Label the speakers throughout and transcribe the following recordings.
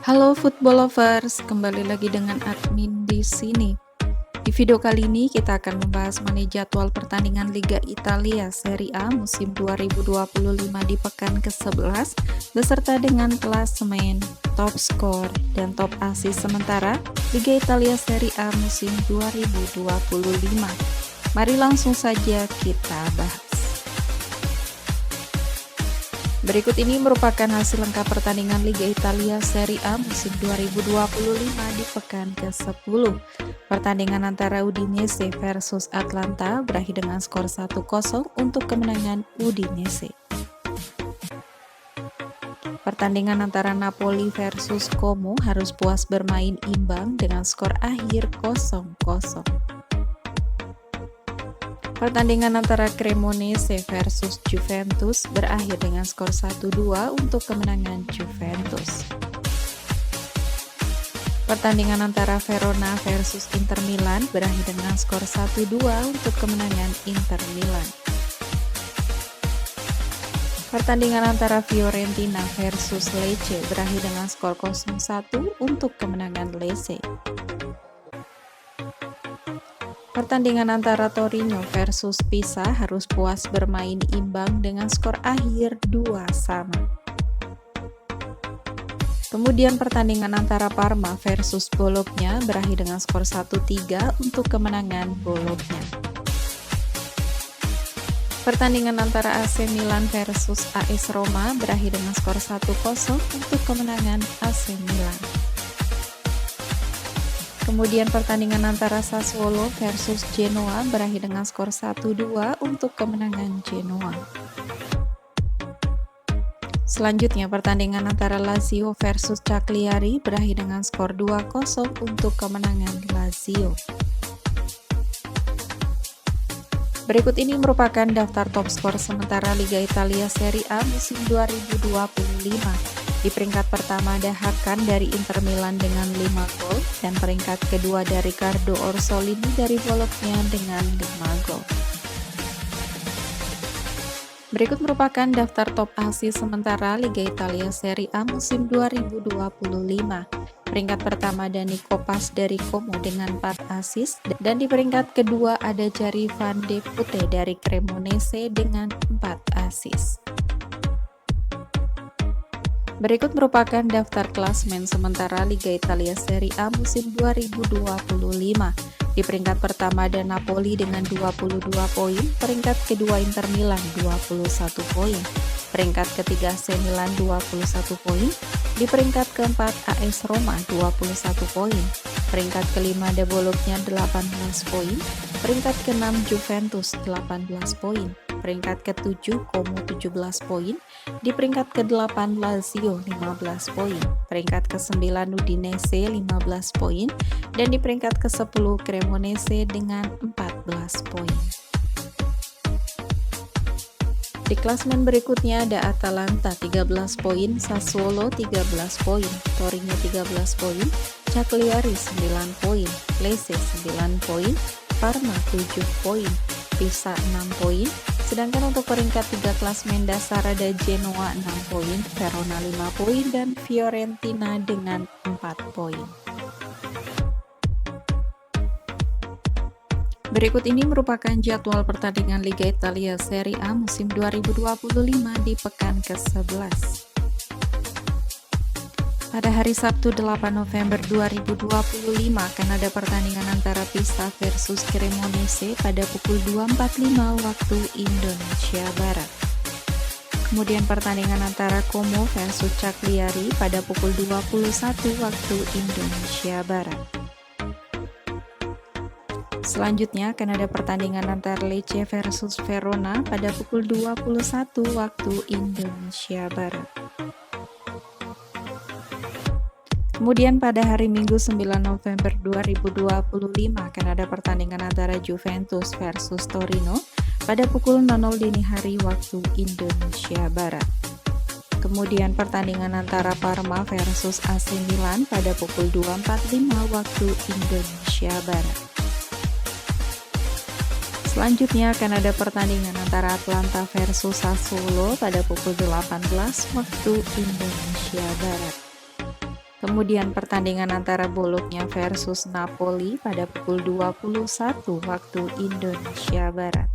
Speaker 1: Halo football lovers, kembali lagi dengan admin di sini. Di video kali ini kita akan membahas mengenai jadwal pertandingan Liga Italia Serie A musim 2025 di pekan ke-11 beserta dengan klasemen, top skor, dan top assist sementara Liga Italia Serie A musim 2025. Mari langsung saja kita bahas. Berikut ini merupakan hasil lengkap pertandingan Liga Italia Serie A musim 2025 di pekan ke-10. Pertandingan antara Udinese versus Atalanta berakhir dengan skor 1-0 untuk kemenangan Udinese. Pertandingan antara Napoli versus Como harus puas bermain imbang dengan skor akhir 0-0. Pertandingan antara Cremonese versus Juventus berakhir dengan skor 1-2 untuk kemenangan Juventus. Pertandingan antara Verona versus Inter Milan berakhir dengan skor 1-2 untuk kemenangan Inter Milan. Pertandingan antara Fiorentina versus Lecce berakhir dengan skor 0-1 untuk kemenangan Lecce. Pertandingan antara Torino versus Pisa harus puas bermain imbang dengan skor akhir 2-2. Kemudian pertandingan antara Parma versus Bologna berakhir dengan skor 1-3 untuk kemenangan Bologna. Pertandingan antara AC Milan versus AS Roma berakhir dengan skor 1-0 untuk kemenangan AC Milan. Kemudian pertandingan antara Sassuolo versus Genoa berakhir dengan skor 1-2 untuk kemenangan Genoa. Selanjutnya pertandingan antara Lazio versus Cagliari berakhir dengan skor 2-0 untuk kemenangan Lazio. Berikut ini merupakan daftar top skor sementara Liga Italia Serie A musim 2025. Di peringkat pertama ada Hakan dari Inter Milan dengan 5 gol dan peringkat kedua ada Riccardo Orsolini dari Bologna dengan 5 gol. Berikut merupakan daftar top assist sementara Liga Italia Serie A musim 2025. Peringkat pertama ada Nico Pas dari Como dengan 4 assist dan di peringkat kedua ada Jari Van de Putte dari Cremonese dengan 4 assist. Berikut merupakan daftar klasemen sementara Liga Italia Serie A musim 2025. Di peringkat pertama ada Napoli dengan 22 poin, peringkat kedua Inter Milan 21 poin, peringkat ketiga AC Milan 21 poin, di peringkat keempat AS Roma 21 poin, peringkat kelima ada Bologna 18 poin, peringkat keenam Juventus 18 poin, peringkat ke-7 Como 17 poin, di peringkat ke-8 Lazio 15 poin, peringkat ke-9 Udinese 15 poin, dan di peringkat ke-10 Cremonese dengan 14 poin. Di klasemen berikutnya ada Atalanta 13 poin, Sassuolo 13 poin, Torino 13 poin, Cagliari 9 poin, Lecce 9 poin, Parma 7 poin, Pisa 6 poin, sedangkan untuk peringkat 3 klasemen dasar ada Genoa 6 poin, Verona 5 poin, dan Fiorentina dengan 4 poin. Berikut ini merupakan jadwal pertandingan Liga Italia Serie A musim 2025 di pekan ke-11. Pada hari Sabtu 8 November 2025 akan ada pertandingan antara Pisa versus Cremonese pada pukul 2.45 waktu Indonesia Barat. Kemudian pertandingan antara Como versus Cagliari pada pukul 21 waktu Indonesia Barat. Selanjutnya akan ada pertandingan antara Lecce versus Verona pada pukul 21 waktu Indonesia Barat. Kemudian pada hari Minggu 9 November 2025 akan ada pertandingan antara Juventus versus Torino pada pukul 00 dini hari waktu Indonesia Barat. Kemudian pertandingan antara Parma versus AC Milan pada pukul 2.45 waktu Indonesia Barat. Selanjutnya akan ada pertandingan antara Atalanta versus Sassuolo pada pukul 18 waktu Indonesia Barat. Kemudian pertandingan antara Bologna versus Napoli pada pukul 21 waktu Indonesia Barat.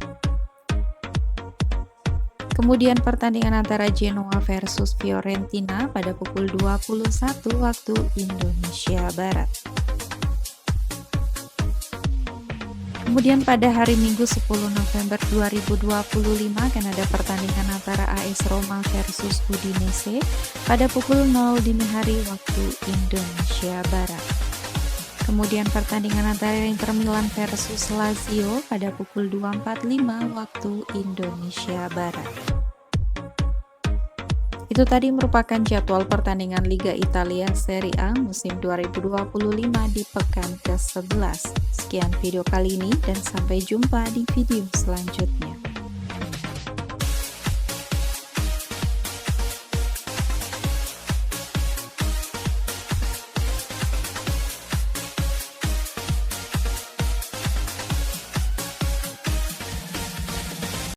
Speaker 1: Kemudian pertandingan antara Genoa versus Fiorentina pada pukul 21 waktu Indonesia Barat. Kemudian pada hari Minggu 10 November 2025 akan ada pertandingan antara AS Roma versus Udinese pada pukul 0 dini hari waktu Indonesia Barat. Kemudian pertandingan antara Inter Milan versus Lazio pada pukul 2.45 waktu Indonesia Barat. Itu tadi merupakan jadwal pertandingan Liga Italia Serie A musim 2025 di pekan ke-11. Sekian video kali ini dan sampai jumpa di video selanjutnya.